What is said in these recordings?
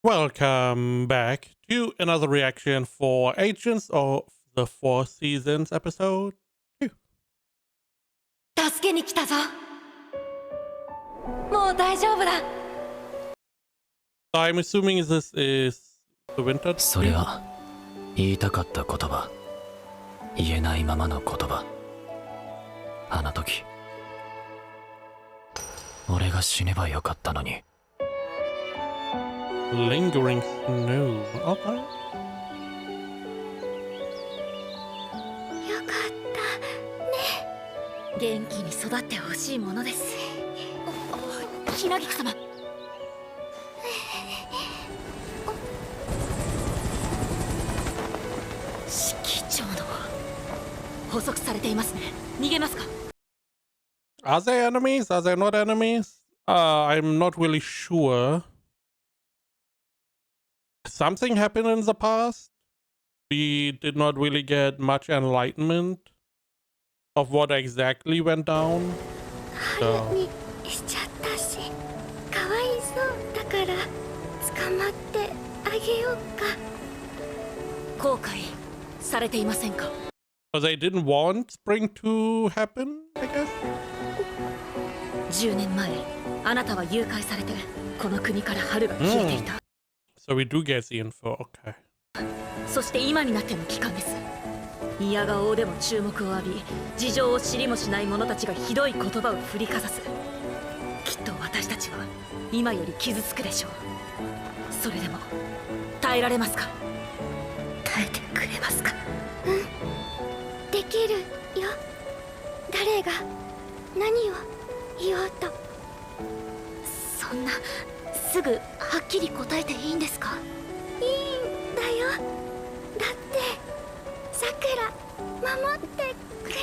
Welcome back to another reaction for Agents of the Four Seasons episode 2. 助けに来たぞ。もう大丈夫だ。 I'm assuming this is the winter. それは言いたかった言葉、言えないままの言葉。あの時俺が死ねばよかったのに。 Lingering snow. Okay. よかったね。元気に育ってほしいものです。ひなぎく様。指揮長の捕捉されていますね。逃げますか。 Are they enemies? Are they not enemies? I'm not really sure. Something happened in the past. We did not really get much enlightenment of what exactly went down. 春にしちゃったし、かわいそうだから捕まってあげようか。後悔されていませんか。 So they didn't want spring to happen, I guess? 10年前、あなたは誘拐されてこの国から春が消えていた。 So we do get the info, okay. そして今になっての帰還です。嫌顔でも注目を浴び、事情を知りもしない者たちがひどい言葉を振りかざす。きっと私たちは今より傷つくでしょう。それでも耐えられますか。耐えてくれますか。うん、できるよ。誰が何を言おうと。そんなすぐはっきり答えていいんですか。いいんだよ。だってさくら守ってくれる。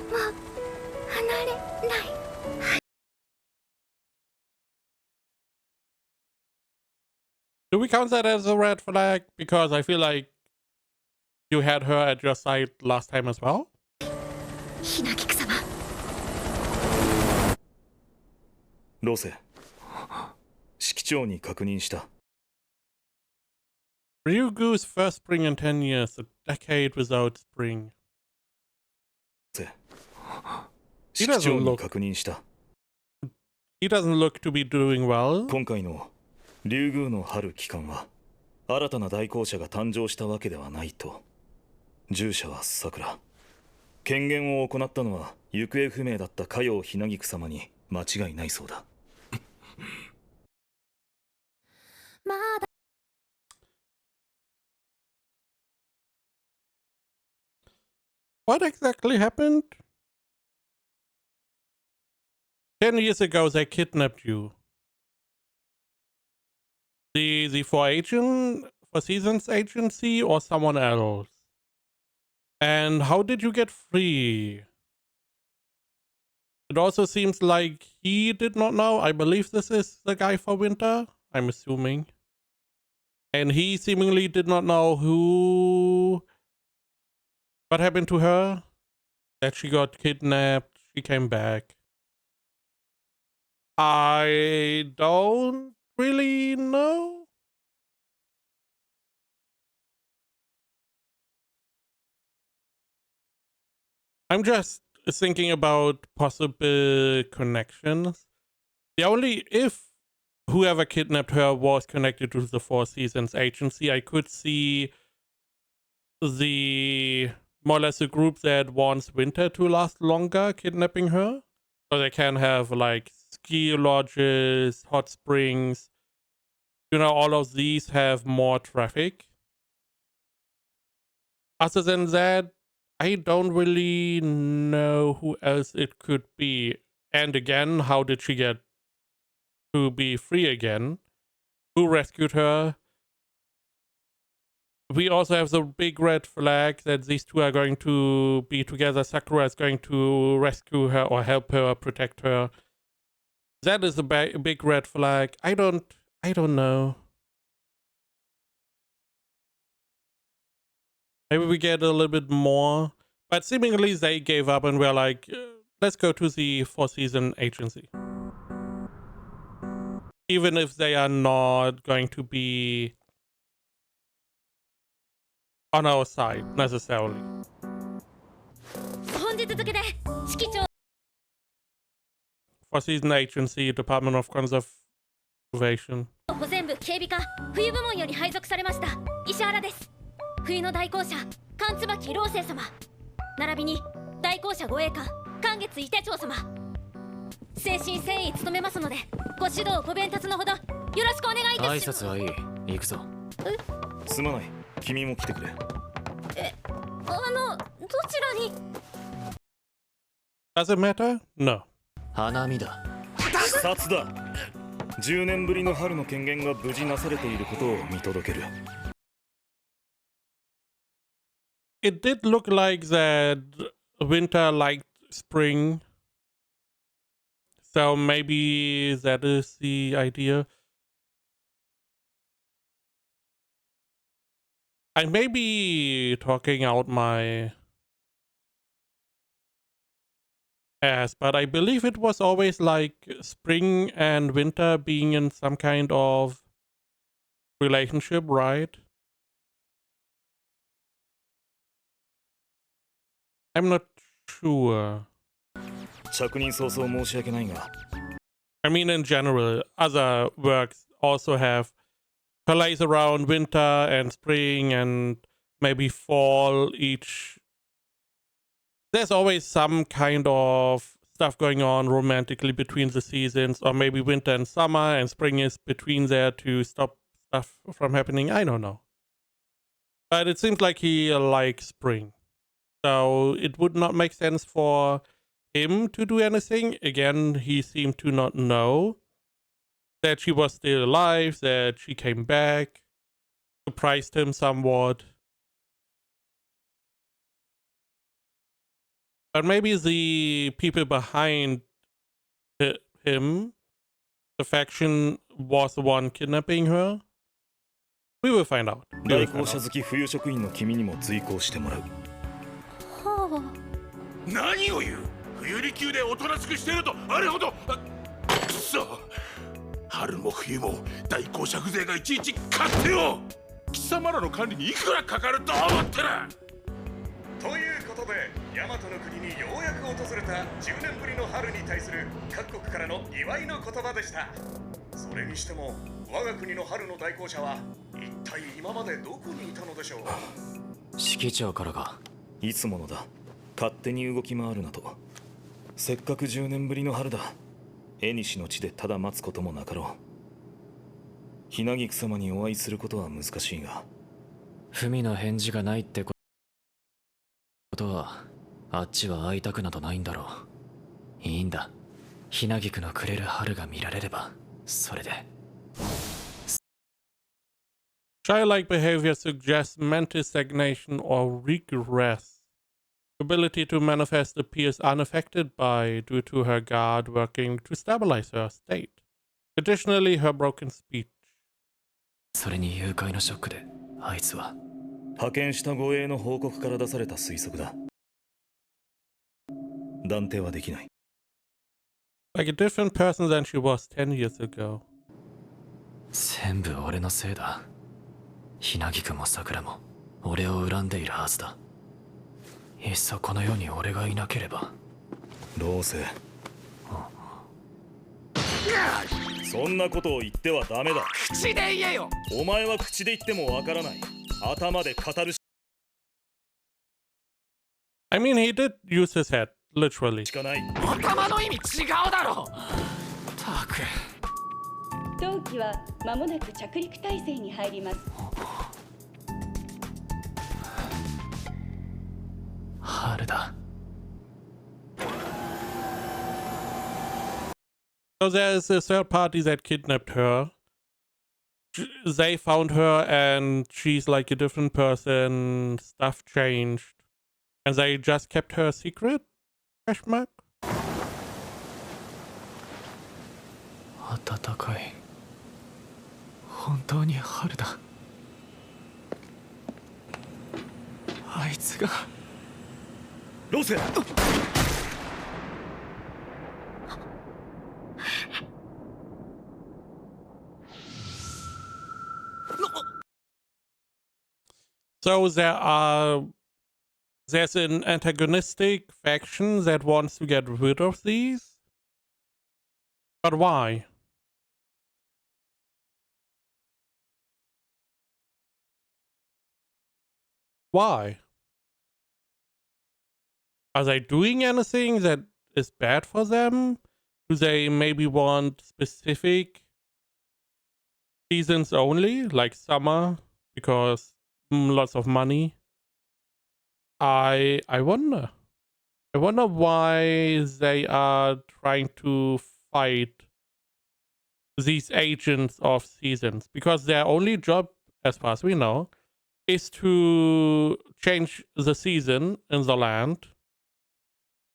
もう離れない。 Do we count that as a red flag? Because I feel like you had her at your side last time as well. ひなぎく様。ロセ、指揮長に確認した。Ryugu's first spring in 10 years, a decade without spring. 指揮長に確認した。He doesn't look to be doing well. 今回の竜宮の春期間は新たな代行者が誕生したわけではないと。従者は桜。権限を行ったのは行方不明だった嘉陽ひなぎく様に間違いないそうだ。What exactly happened? 10 years ago, they kidnapped you. The Four Seasons agency or someone else? And how did you get free? It also seems like he did not know. I believe this is the guy for Winter, I'm assuming. And he seemingly did not know what happened to her. That she got kidnapped, she came back. I don't really know. I'm just thinking about possible connections. If whoever kidnapped her was connected to the Four Seasons agency, I could see the more or less the group that wants Winter to last longer kidnapping her. So they can have like ski lodges, hot springs. You know, all of these have more traffic. Other than that, I don't really know who else it could be. And again, how did she get to be free again? Who rescued her? We also have the big red flag that these two are going to be together. Sakura is going to rescue her or help her, protect her. That is a big red flag. I don't know. Maybe we get a little bit more. But seemingly they gave up and were like, let's go to the Four Seasons agency. even if they are not going to be on our side necessarily. 本日付で指揮長 For Season Agency, Department of Conservation. 保全部警備課冬部門より配属されました石原です。冬の代行者関椿老生様、並びに代行者護衛官関月伊手長様、誠心誠意務めますのでご指導ご鞭達のほどよろしくお願いいたします。挨拶はいい。行くぞ。すまない、君も来てくれ。どちらに？ Does it matter? No. 花見だ。視察だ。10年ぶりの春の権限が無事なされていることを見届ける。It did look like that winter liked spring. So maybe that is the idea. I may be talking out my ass, but I believe it was always like spring and winter being in some kind of relationship, right? I'm not sure. 着任早々申し訳ないが。I mean, in general, other works also have place around winter and spring and maybe fall each. There's always some kind of stuff going on romantically between the seasons, or maybe winter and summer, and spring is between there to stop stuff from happening. I don't know. But it seems like he likes spring. So it would not make sense for him to do anything. Again, he seemed to not know that she was still alive, that she came back, surprised him somewhat. But maybe the people behind him, the faction, was the one kidnapping her. We will find out. 代行者好き冬職員の君にも随行してもらう。はあ。何を言う。冬利休でおとなしくしてるとあれほど。くそ。春も冬も代行者風情がいちいち勝手よ。貴様らの管理にいくらかかると思ってる。ということで、大和の国にようやく訪れた10年ぶりの春に対する各国からの祝いの言葉でした。それにしても、我が国の春の代行者は一体今までどこにいたのでしょう。指揮長からか。いつものだ。勝手に動き回るなと。せっかく10年ぶりの春だ。縁の地でただ待つこともなかろう。ひなぎく様にお会いすることは難しいが。文の返事がないってことは、あっちは会いたくなどないんだろう。いいんだ。ひなぎくのくれる春が見られれば、それで。Childlike behavior suggests mental stagnation or regress. Ability to manifest appears unaffected by due to her guard working to stabilize her state. Additionally, her broken speech. それに誘拐のショックで、あいつは派遣した護衛の報告から出された推測だ。断定はできない。Like a different person than she was 10 years ago. 全部俺のせいだ。ひなぎくんも桜も俺を恨んでいるはずだ。いっそこの世に俺がいなければ。老生。そんなことを言ってはダメだ。口で言えよ。お前は口で言ってもわからない。頭で語るし I mean, he did use his head, literally. かない。頭の意味違うだろ。たく。当機は間もなく着陸態勢に入ります。春だ。So there's a third party that kidnapped her. They found her and she's like a different person. Stuff changed. And they just kept her secret? Question mark? 暖かい。本当に春だ。あいつが。老生。So there's an antagonistic faction that wants to get rid of these? But why? Why? Are they doing anything that is bad for them? Do they maybe want specific seasons only, like summer, because lots of money? I wonder. I wonder why they are trying to fight these agents of seasons, because their only job, as far as we know, is to change the season in the land.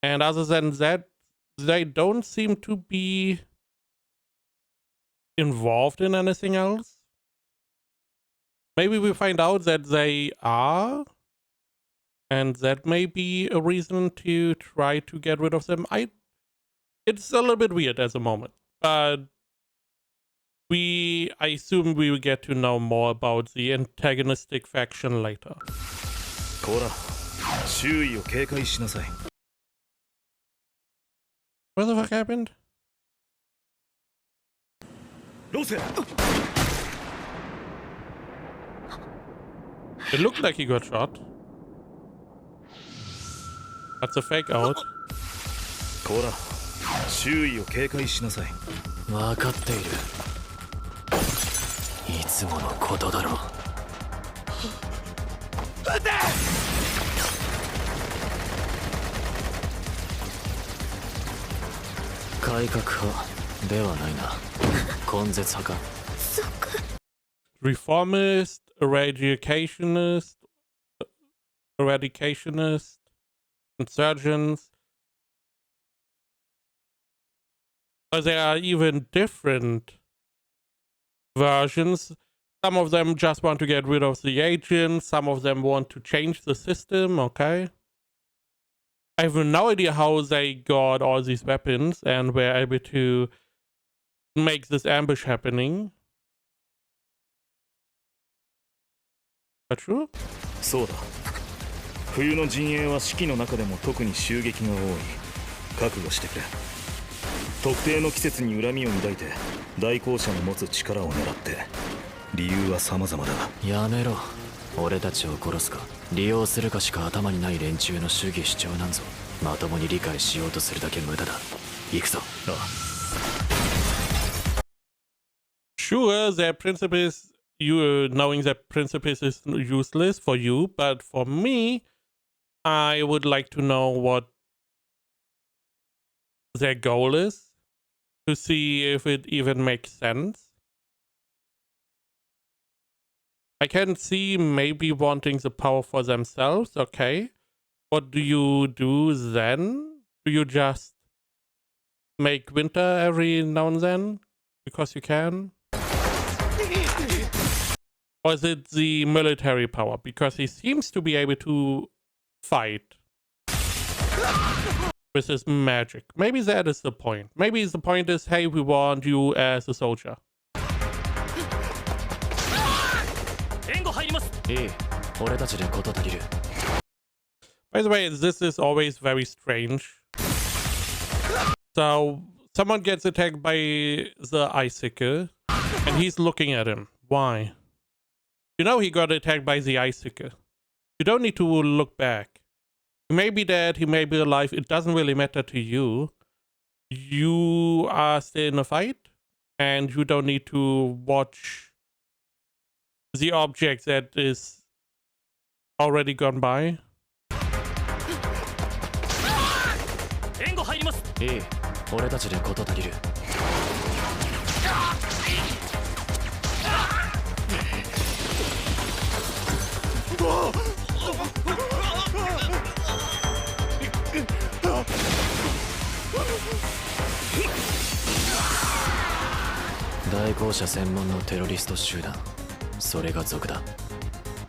And other than that, they don't seem to be involved in anything else. Maybe we find out that they are, and that may be a reason to try to get rid of them. It's a little bit weird at the moment, but I assume we will get to know more about the antagonistic faction later. こら、周囲を警戒しなさい。 What the fuck happened? ロセ It looked like he got shot. That's a fake out. こら、周囲を警戒しなさい。分かっている。いつものことだろう。改革派ではないな。根絶派か。Reformist, eradicationist, insurgents. But there are even different versions. Some of them just want to get rid of the agents. Some of them want to change the system. Okay. I have no idea how they got all these weapons and were able to make this ambush happening. Is that true? そうだ。冬の陣営は四季の中でも特に襲撃が多い。覚悟してくれ。特定の季節に恨みを抱いて代行者の持つ力を狙って。理由は様々だが。やめろ。俺たちを殺すか利用するかしか頭にない連中の主義主張なんぞ。まともに理解しようとするだけ無駄だ。行くぞ。ああ。Sure, their principle is knowing that principle is useless for you, but for me, I would like to know what their goal is to see if it even makes sense. I can see maybe wanting the power for themselves, okay. What do you do then? Do you just make winter every now and then? Because you can? Or is it the military power? Because he seems to be able to fight with his magic. Maybe that is the point. Maybe the point is, hey, we want you as a soldier. By the way, this is always very strange. So, someone gets attacked by the icicle, and he's looking at him. Why? You know he got attacked by the icicle. You don't need to look back. He may be dead, he may be alive, it doesn't really matter to you. You are still in a fight, and you don't need to watch the object that is already gone by. いい、俺たちで事足りる。代行者専門のテロリスト集団、それが族だ。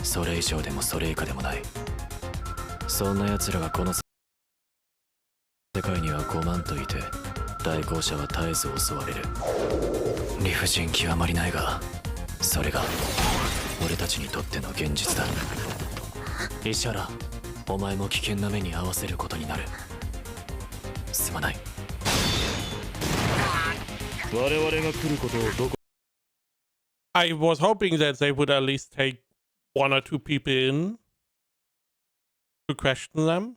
それ以上でもそれ以下でもない。そんな奴らがこの世界には5万といて、代行者は絶えず襲われる。理不尽極まりないが、それが俺たちにとっての現実だ。石原、お前も危険な目に遭わせることになる。すまない。我々が来ることをどこ I was hoping that they would at least take 1 or 2 people in to question them.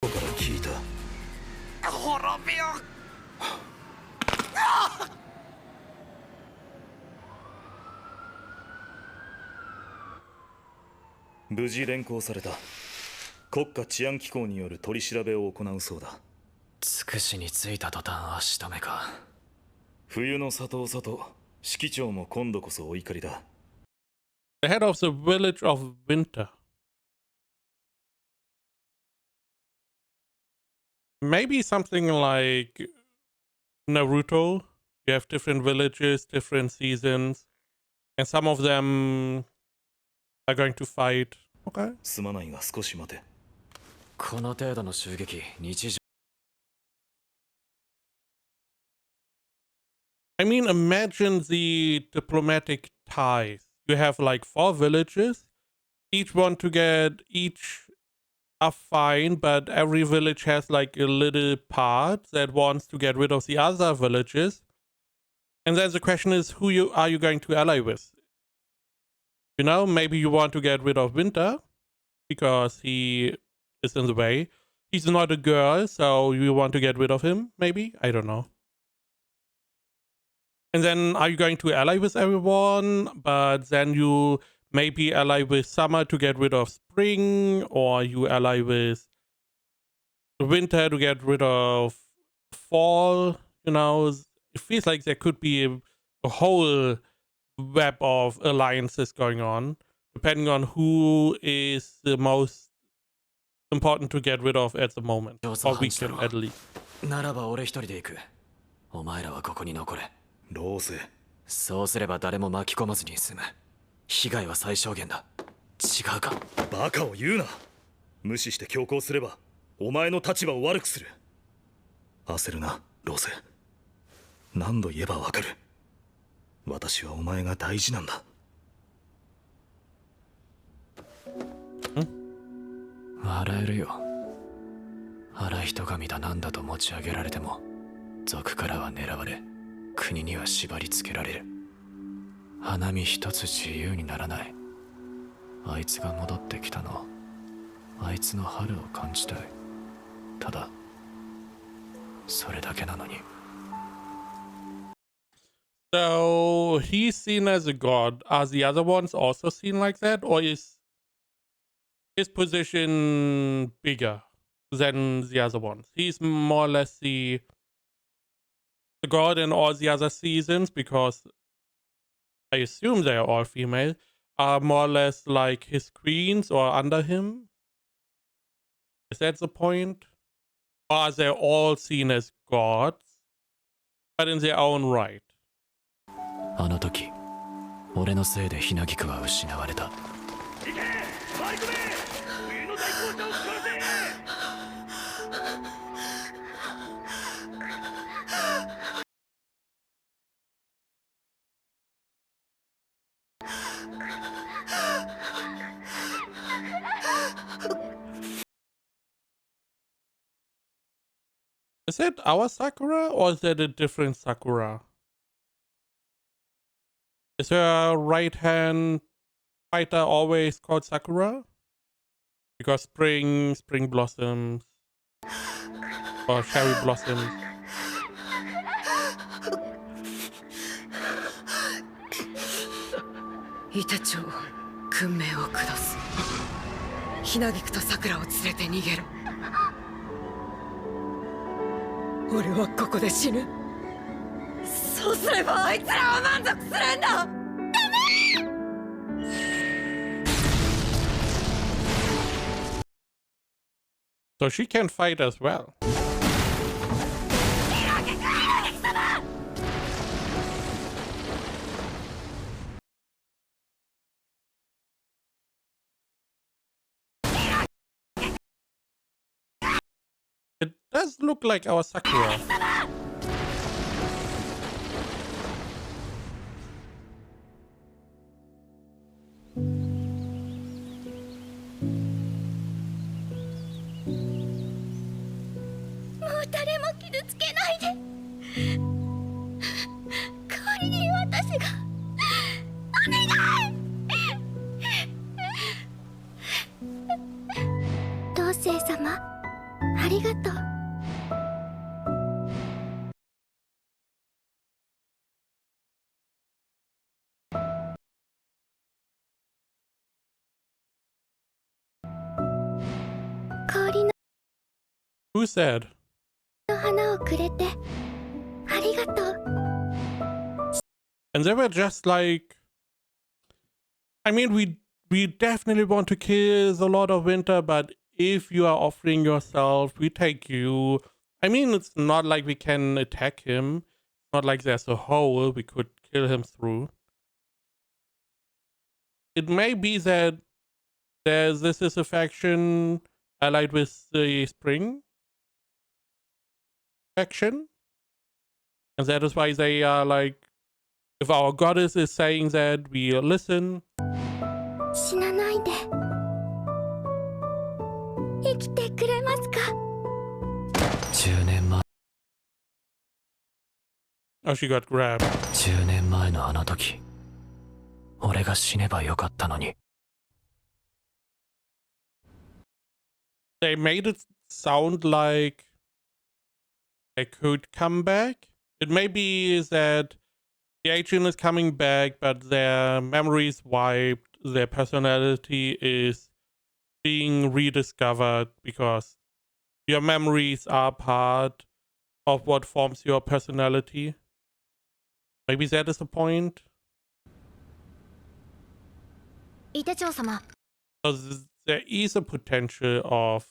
から聞いた。無事連行された。国家治安機構による取り調べを行うそうだ。つくしに着いた途端足止めか。冬の里指揮長も今度こそお怒りだ。The head of the village of Winter. Maybe something like Naruto. You have different villages, different seasons, and some of them are going to fight. Okay. すまないが少し待て。この程度の襲撃、日常 I mean, imagine the diplomatic ties. You have like 4 villages. Each want to get each are fine, but every village has like a little part that wants to get rid of the other villages. And then the question is, who are you going to ally with? You know, maybe you want to get rid of Winter because he is in the way. He's not a girl, so you want to get rid of him, maybe? I don't know. And then are you going to ally with everyone, but then you maybe ally with Summer to get rid of Spring, or you ally with Winter to get rid of Fall? You know, it feels like there could be a whole web of alliances going on, depending on who is the most important to get rid of at the moment, or weaken at least. ならば俺一人で行く。お前らはここに残れ。ローゼ。そうすれば誰も巻き込まずに済む。被害は最小限だ。違うか。バカを言うな。無視して強行すればお前の立場を悪くする。焦るな、ローゼ。何度言えばわかる。私はお前が大事なんだ。笑えるよ。荒人神だなんだと持ち上げられても、族からは狙われ、国には縛り付けられる。花見一つ自由にならない。あいつが戻ってきたの、あいつの春を感じたい。ただ、それだけなのに。So he's seen as a god. Are the other ones also seen like that, or is his position bigger than the other ones? He's more or less the god in all the other seasons, because I assume they are all female, are more or less like his queens or under him. Is that the point? Or are they all seen as gods, but in their own right? あの時、俺のせいでひなぎくは失われた。Is that our Sakura, or is that a different Sakura? Is her right-hand fighter always called Sakura? Because spring blossoms, or cherry blossoms. 伊手町訓命を下す。ひなぎくと桜を連れて逃げる。俺はここで死ぬ。そうすればあいつらは満足するんだ。 So she can fight as well. It does look like our Sakura. 傷つけないで。代わりに私がお願い。同棲様、ありがとう。氷の Who said? 花をくれてありがとう。 And they were just like, I mean, we definitely want to kill the Lord of Winter, but if you are offering yourself, we take you. I mean, it's not like we can attack him. It's not like there's a hole we could kill him through. It may be that this is a faction allied with the Spring faction, and that is why they are like, if our goddess is saying that, we listen. 死なないで。生きてくれますか。10年前 Oh, she got grabbed. 10年前のあの時、俺が死ねばよかったのに。 They made it sound like they could come back. It may be that the agent is coming back, but their memory is wiped, their personality is being rediscovered, because your memories are part of what forms your personality. Maybe that is the point. 伊手長様、 So there is a potential of...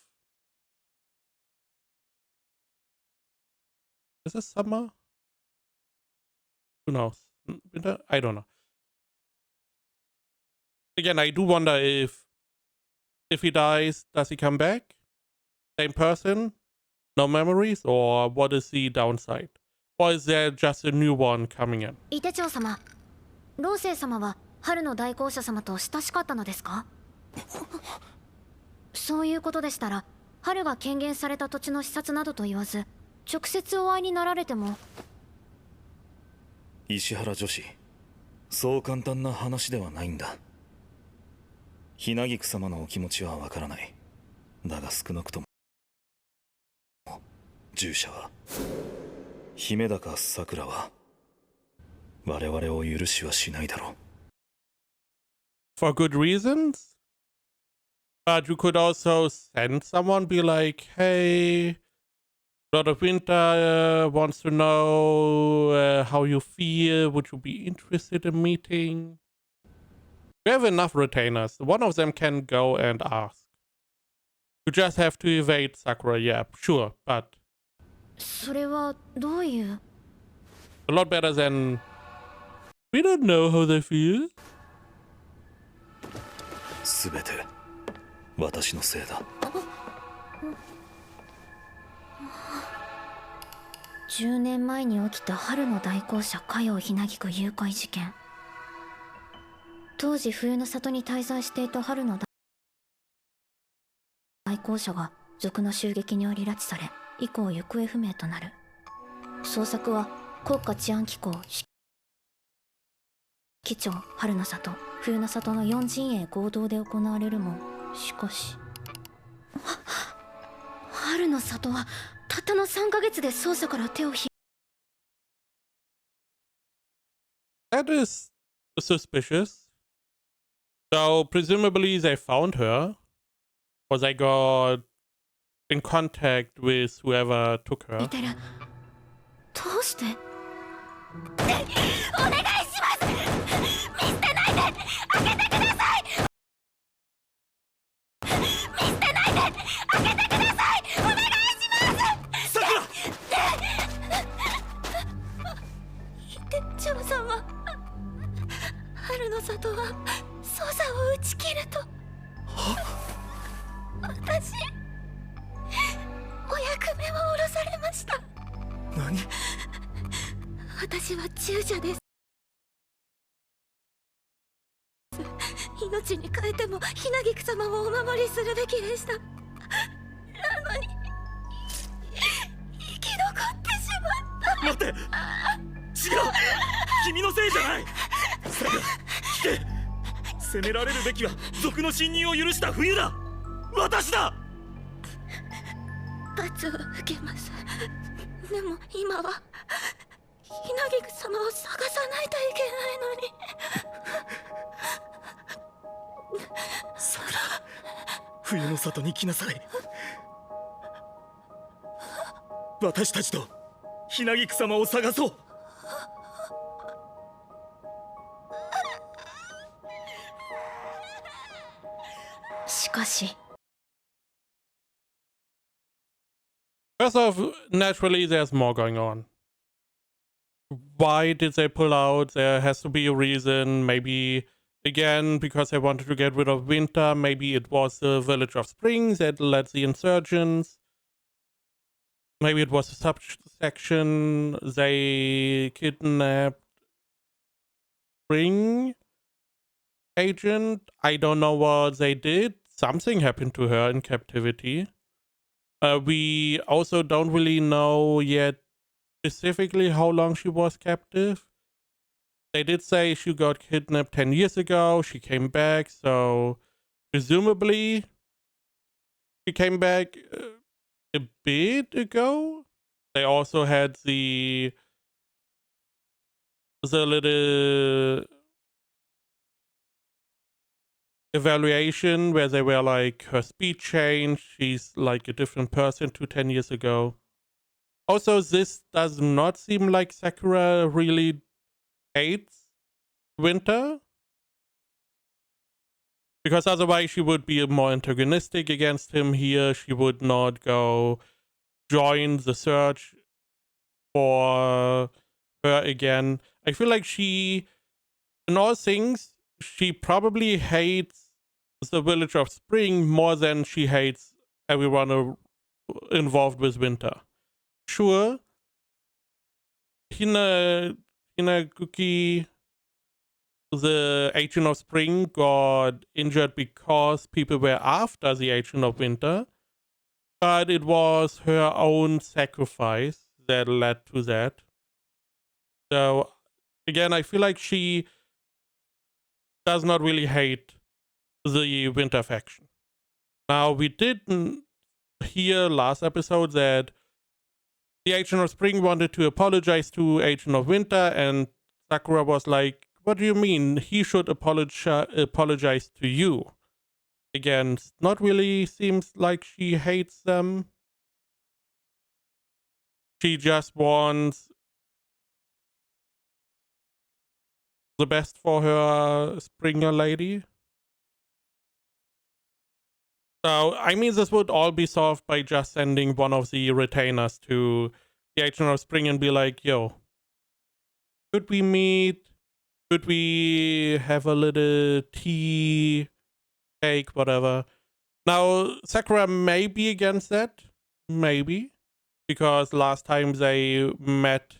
Is this summer? Who knows? Winter? I don't know. Again, I do wonder if he dies, does he come back? Same person? No memories? Or what is the downside? Or is there just a new one coming in? 伊手長様、老星様は春の大公社様と親しかったのですか。そういうことでしたら、春が権限された土地の視察などと言わず、直接お会いになられても。石原女子、そう簡単な話ではないんだ。ひなぎく様のお気持ちはわからない。だが少なくとも従者は、姫高さくらは我々を許しはしないだろう。 For good reasons? But you could also send someone, be like, hey, Lord of Winter wants to know how you feel. Would you be interested in meeting? We have enough retainers. One of them can go and ask. You just have to evade Sakura, yeah, sure, but それはどういう。 a lot better than we don't know how they feel. すべて私のせいだ。10年前に起きた春の大公社加陽ひなぎく誘拐事件。当時冬の里に滞在していた春の大公社が賊の襲撃により拉致され、以降行方不明となる。捜索は国家治安機構機長春の里冬の里の4陣営合同で行われるも、しかし春の里はたったの3ヶ月で捜査から手を引。 That is suspicious. So presumably they found her, or they got in contact with whoever took her. 似てる。どうして。お願いします。見捨てないで。開けてください。見捨てないで。開けてください。お願いします。さくら。店長様。春の里は捜査を打ち切ると。私。お役目を下ろされました。何？私は従者です。命に変えてもひなぎく様をお守りするべきでした。なのに生き残っ待って。違う。君のせいじゃない。さくら、聞け。責められるべきは賊の侵入を許した冬だ。私だ。罰を受けます。でも今はひなぎく様を探さないといけないのに。さくら、冬の里に来なさい。私たちとひなぎく様を探そう。しかし First off, naturally, there's more going on. Why did they pull out? There has to be a reason. Maybe, again, because they wanted to get rid of Winter. Maybe it was the Village of Spring that led the insurgents. Maybe it was a subsection. They kidnapped Spring agent. I don't know what they did. Something happened to her in captivity. We also don't really know yet specifically how long she was captive. They did say she got kidnapped 10 years ago. She came back, so presumably she came back a bit ago. They also had the little evaluation where they were like, her speed changed, she's like a different person to 10 years ago. Also, this does not seem like Sakura really hates Winter, because otherwise she would be more antagonistic against him here. She would not go join the search for her again. I feel like she, in all things, she probably hates the Village of Spring more than she hates everyone involved with Winter. Sure, Hinaguchi, the Agent of Spring, got injured because people were after the Agent of Winter, but it was her own sacrifice that led to that. So, again, I feel like she does not really hate the Winter faction. Now, we didn't hear last episode that the Agent of Spring wanted to apologize to Agent of Winter, and Sakura was like, what do you mean? He should apologize to you. Again, not really seems like she hates them. She just wants the best for her Springer lady. So, I mean, this would all be solved by just sending one of the retainers to the Agent of Spring and be like, yo, could we meet? Could we have a little tea, cake, whatever? Now, Sakura may be against that. Maybe. Because last time they met,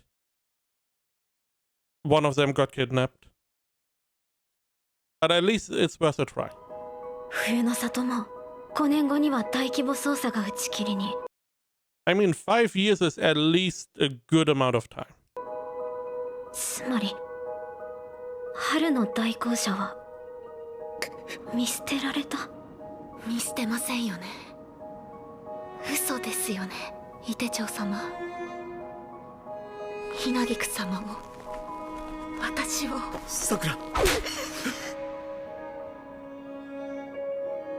one of them got kidnapped. But at least it's worth a try. 冬の里も5年後には大規模捜査が打ち切りに。 I mean, 5 years is at least a good amount of time. つまり春の代行者は見捨てられた。見捨てませんよね。嘘ですよね、伊手町様。ひなぎく様を、私を。さくら、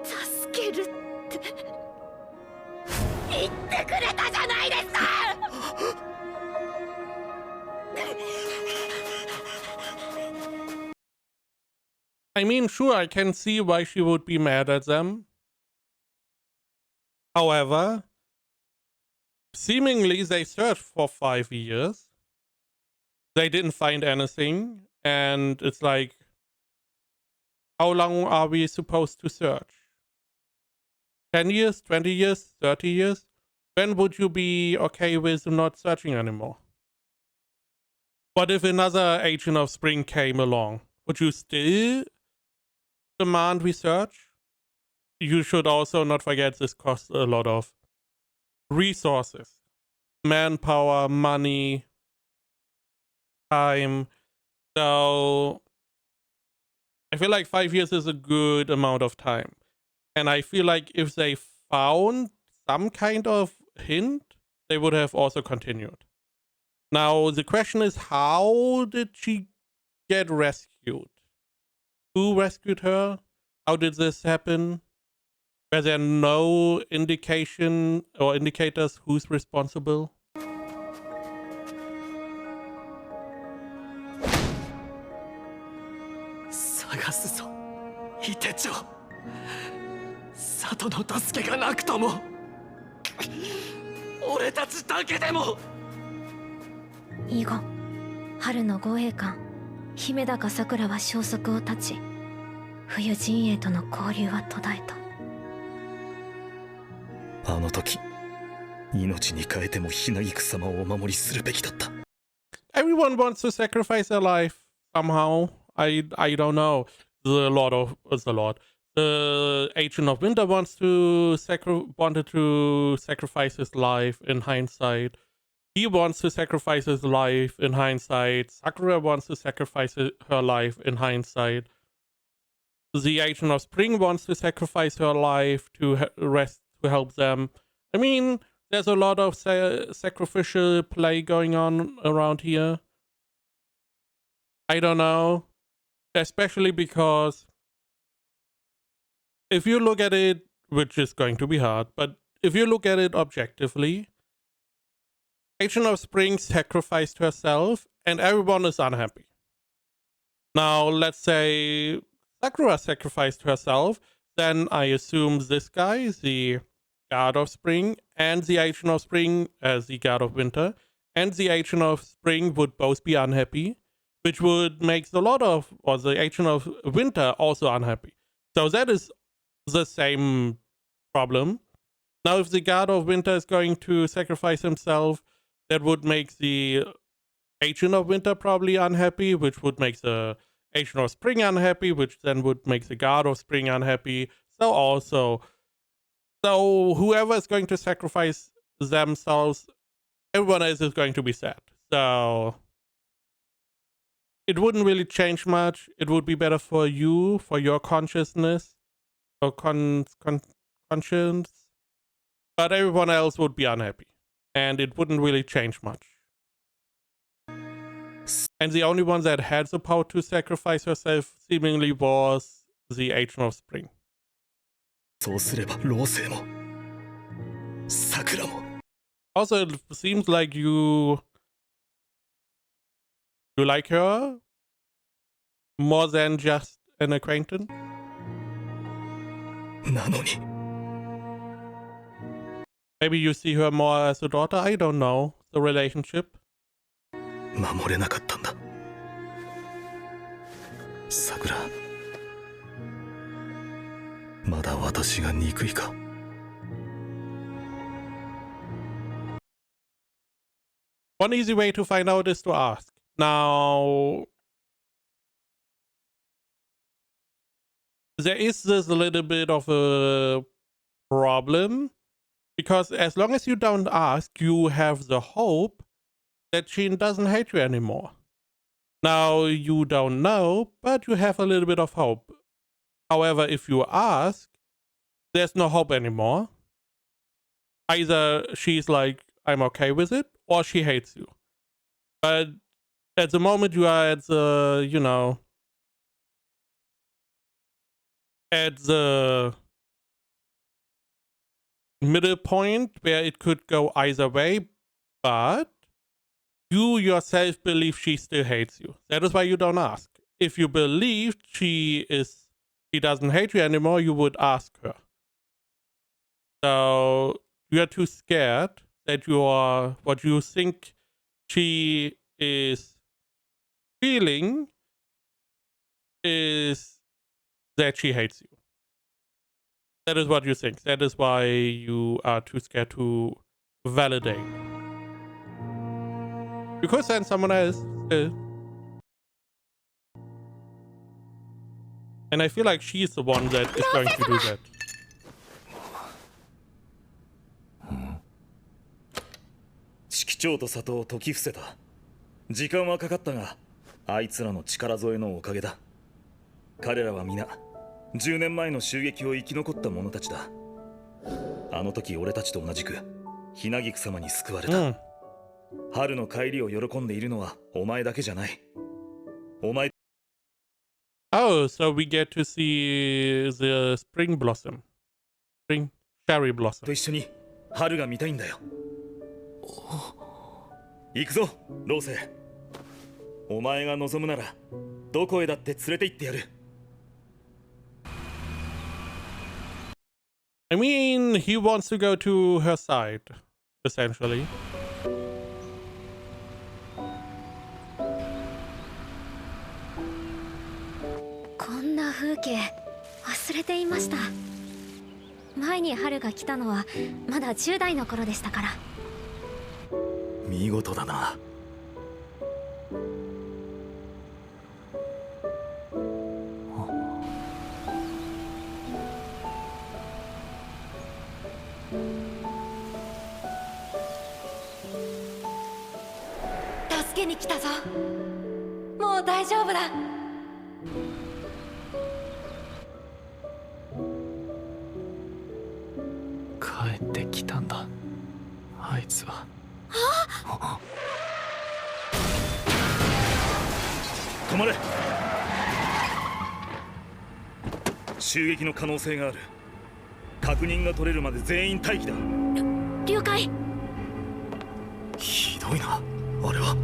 助けるって言ってくれたじゃないですか。I mean, sure, I can see why she would be mad at them. However, seemingly they searched for 5 years. They didn't find anything, and it's like, how long are we supposed to search? 10 years, 20 years, 30 years? When would you be okay with not searching anymore? What if another Agent of Spring came along? Would you still demand research? You should also not forget this costs a lot of resources, manpower, money. time. So I feel like 5 years is a good amount of time. And I feel like if they found some kind of hint, they would have also continued. Now, the question is, how did she get rescued? Who rescued her? How did this happen? Were there no indication or indicators who's responsible? 探すぞイテチョ里の助けがなくとも俺たちだけでも以後春の護衛官姫高さくらは消息を絶ち冬陣営との交流は途絶えた。あの時命に代えてもひなぎく様をお守りするべきだった。 Everyone wants to sacrifice their life somehow. I don't know. The Agent of Winter wanted to sacrifice his life in hindsight. He wants to sacrifice his life in hindsight. Sakura wants to sacrifice her life in hindsight. The Agent of Spring wants to sacrifice her life to help them. I mean, there's a lot of sacrificial play going on around here. I don't know. Especially because if you look at it, which is going to be hard, but if you look at it objectively, Agent of Spring sacrificed herself and everyone is unhappy. Now, let's say Sakura sacrificed herself, then I assume this guy, the Guard of Spring, and the Agent of Spring as the Guard of Winter, and the Agent of Spring would both be unhappy, which would make the Agent of Winter also unhappy. So that is the same problem. Now, if the Guard of Winter is going to sacrifice himself, that would make the Agent of Winter probably unhappy, which would make the Agent of Spring unhappy, which then would make the Guard of Spring unhappy. So whoever is going to sacrifice themselves, everyone else is going to be sad. So it wouldn't really change much. It would be better for you, for your consciousness, or conscience. But everyone else would be unhappy. And it wouldn't really change much. And the only one that had the power to sacrifice herself seemingly was the Agent of Spring. そうすれば老星も桜も Also, it seems like you like her more than just an acquaintance. なのに Maybe you see her more as a daughter. I don't know the relationship. 守れなかったんだ。桜、まだ私が憎いか。One easy way to find out is to ask. Now, there is this little bit of a problem, because as long as you don't ask, you have the hope that she doesn't hate you anymore. Now, you don't know, but you have a little bit of hope. However, if you ask, there's no hope anymore. Either she's like, I'm okay with it, or she hates you. But at the moment you are at the, at the middle point where it could go either way, but you yourself believe she still hates you. That is why you don't ask. If you believed she doesn't hate you anymore, you would ask her. So you are too scared that what you think she is feeling is that she hates you. That is what you think. That is why you are too scared to validate. You could send someone else still. And I feel like she's the one that is going to do that. 色長と里を解き伏せた。時間はかかったが、あいつらの力添えのおかげだ。彼らは皆10年前の襲撃を生き残った者たちだ。あの時俺たちと同じくひなぎく様に救われた。春の帰りを喜んでいるのはお前だけじゃない。お前 Oh, so we get to see the spring blossom. Spring cherry blossom. と一緒に春が見たいんだよ。行くぞ、ローセ。お前が望むならどこへだって連れて行ってやる。I mean, he wants to go to her side, essentially. こんな風景忘れていました。前に春が来たのはまだ10代の頃でしたから。見事だな。助けに来たぞ。もう大丈夫だ。帰ってきたんだ、あいつは。止まれ。襲撃の可能性がある。確認が取れるまで全員待機だ。了解。ひどいな、あれは。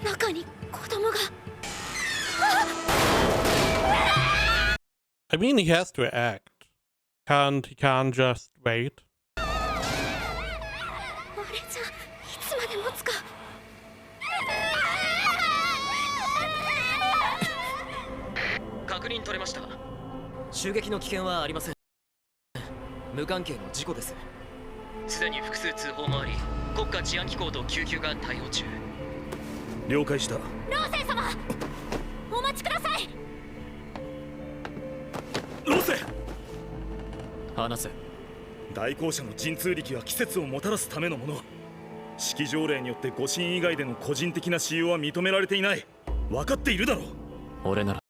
中に子供が。I mean, he has to act. He can't just wait. あれじゃいつまで持つか。確認取れました。襲撃の危険はありません。無関係の事故です。すでに複数通報もあり、国家治安機構と救急が対応中。了解した。ローセン様、お待ちください。ローセ。話せ。代行者の神通力は季節をもたらすためのもの。式条例によって護身以外での個人的な使用は認められていない。分かっているだろう。俺なら。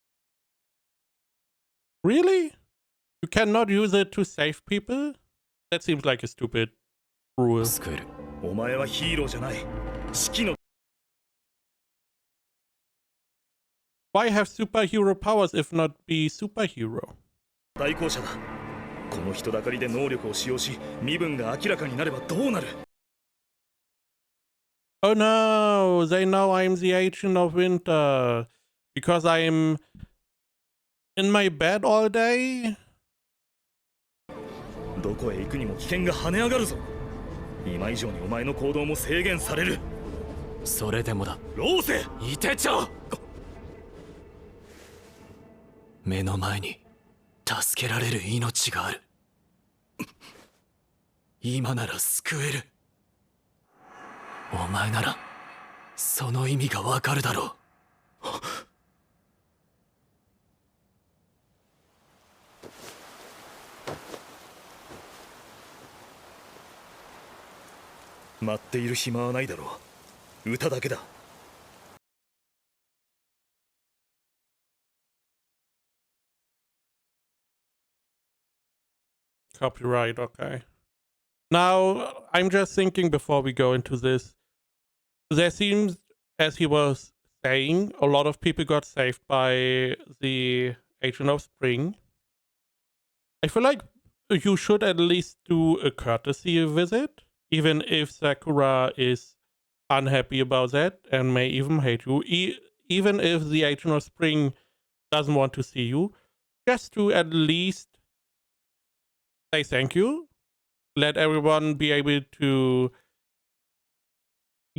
Really? You cannot use it to save people? That seems like a stupid rule. 救える。お前はヒーローじゃない。式の Why have superhero powers if not be superhero? 代行者だ。この人だかりで能力を使用し、身分が明らかになればどうなる。 Oh no, they know I'm the Agent of Winter because I'm in my bed all day. どこへ行くにも危険が跳ね上がるぞ。今以上にお前の行動も制限される。それでもだ。ローセ。イテチョ。目の前に助けられる命がある。今なら救える。お前ならその意味がわかるだろう。待っている暇はないだろう。歌だけだ。Copyright, okay. Now, I'm just thinking before we go into this. There seems, as he was saying, a lot of people got saved by the Agent of Spring. I feel like you should at least do a courtesy visit, even if Sakura is unhappy about that and may even hate you. Even if the Agent of Spring doesn't want to see you, just to at least say thank you. Let everyone be able to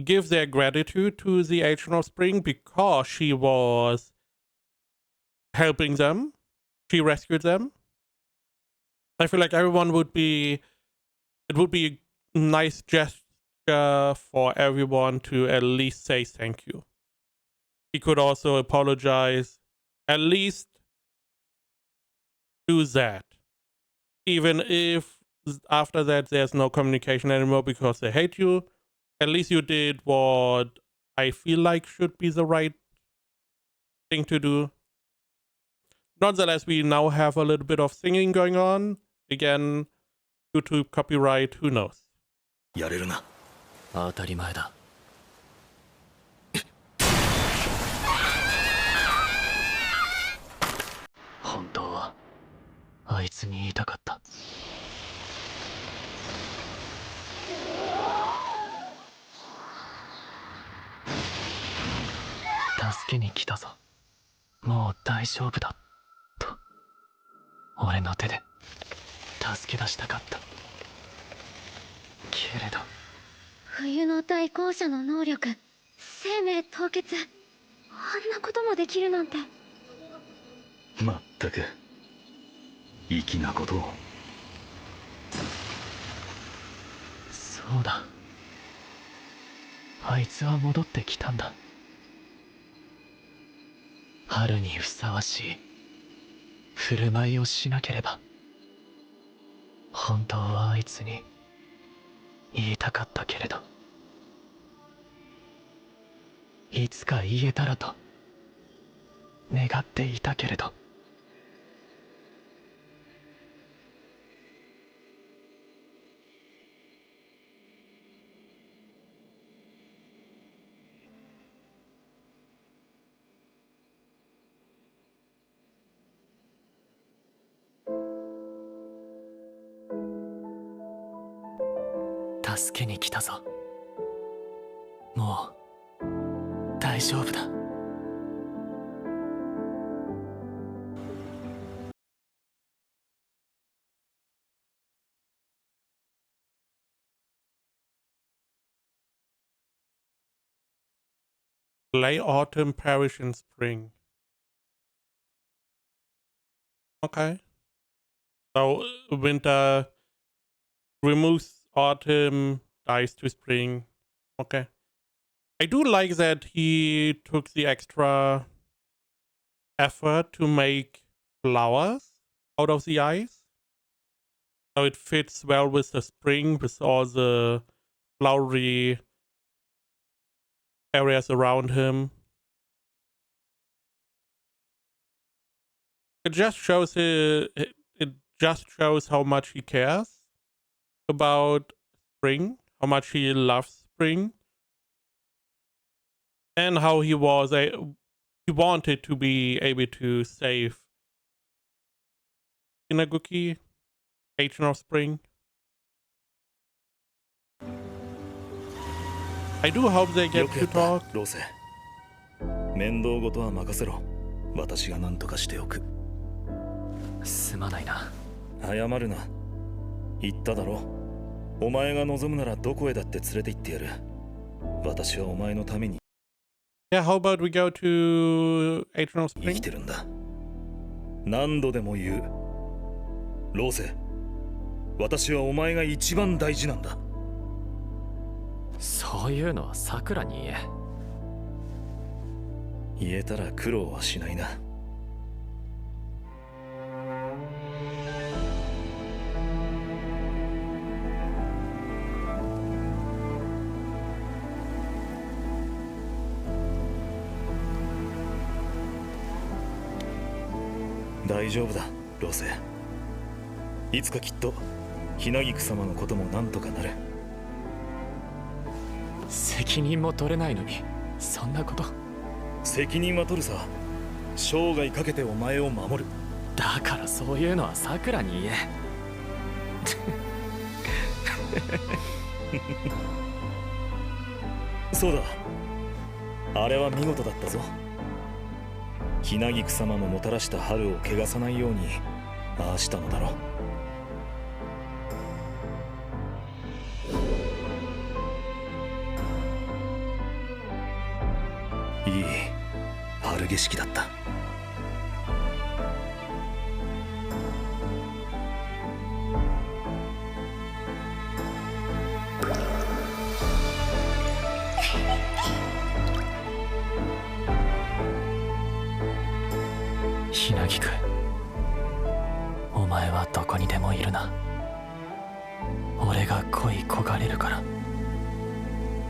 give their gratitude to the Agent of Spring because she was helping them. She rescued them. I feel like everyone would be... It would be a nice gesture for everyone to at least say thank you. he could also apologize. At least do that. Even if after that there's no communication anymore because they hate you, at least you did what I feel like should be the right thing to do. Nonetheless, we now have a little bit of singing going on. Again, YouTube copyright, who knows? やれるな。当たり前だ。本当はあいつに言いたかった。助けに来たぞ。もう大丈夫だと俺の手で助け出したかった。けれど冬の対向車の能力、生命凍結、あんなこともできるなんて。まったく粋なことを。そうだ、あいつは戻ってきたんだ。春にふさわしい振る舞いをしなければ。本当はあいつに言いたかったけれど、いつか言えたらと願っていたけれど。助けに来たぞ。もう大丈夫だ。Late autumn, perish in spring. Okay. So winter removes autumn, dies to spring. Okay. I do like that he took the extra effort to make flowers out of the ice. So it fits well with the spring, with all the flowery areas around him. It just shows it just shows how much he cares about spring, how much he loves spring, and how he wanted to be able to save Inaguki, patron of spring. I do hope they get よくや to った talk. ローセ。面倒事は任せろ。私が何とかしておく。すまないな。謝るな。言っただろ。お前が望むならどこへだって連れて行ってやる。私はお前のために Yeah, how about we go to Patron of 生 Spring? きてるんだ。何度でも言う。ローセ、私はお前が一番大事なんだ。そういうのはさくらに言え。言えたら苦労はしないな。大丈夫だ、ローセ。いつかきっとひなぎく様のこともなんとかなる。責任も取れないのにそんなこと。責任は取るさ。生涯かけてお前を守る。だからそういうのはさくらに言え。そうだ、あれは見事だったぞ。ひなぎく様のもたらした春を汚さないようにああしたのだろう。いい春景色だった。前はどこにでもいるな。俺が恋焦がれるから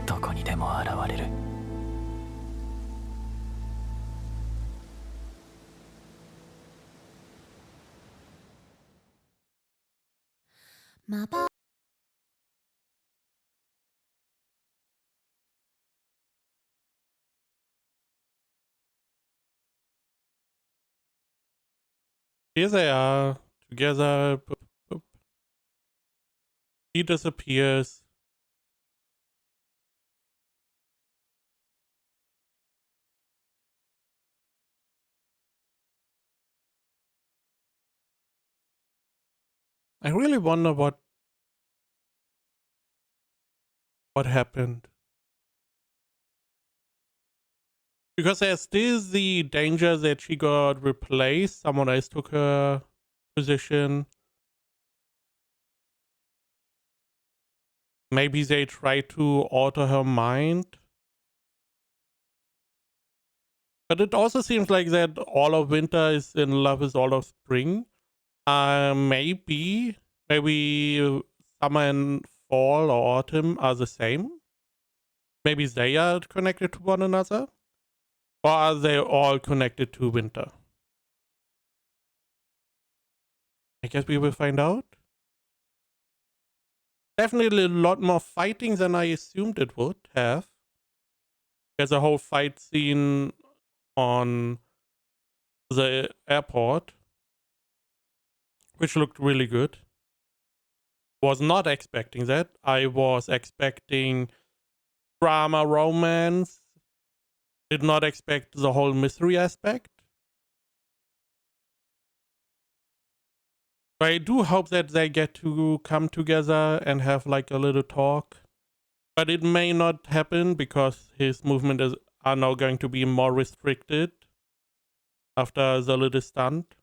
どこにでも現れる。Here they are together. Boop, boop. He disappears. I really wonder what happened. Because there's still the danger that she got replaced. Someone else took her position. Maybe they tried to alter her mind. But it also seems like that all of winter is in love with all of spring. Maybe summer and fall or autumn are the same. Maybe they are connected to one another. Or are they all connected to winter? I guess we will find out. Definitely a lot more fighting than I assumed it would have. There's a whole fight scene on the airport, which looked really good. Was not expecting that. I was expecting drama, romance. Did not expect the whole mystery aspect. But I do hope that they get to come together and have like a little talk. But it may not happen because his movement are now going to be more restricted after the little stunt.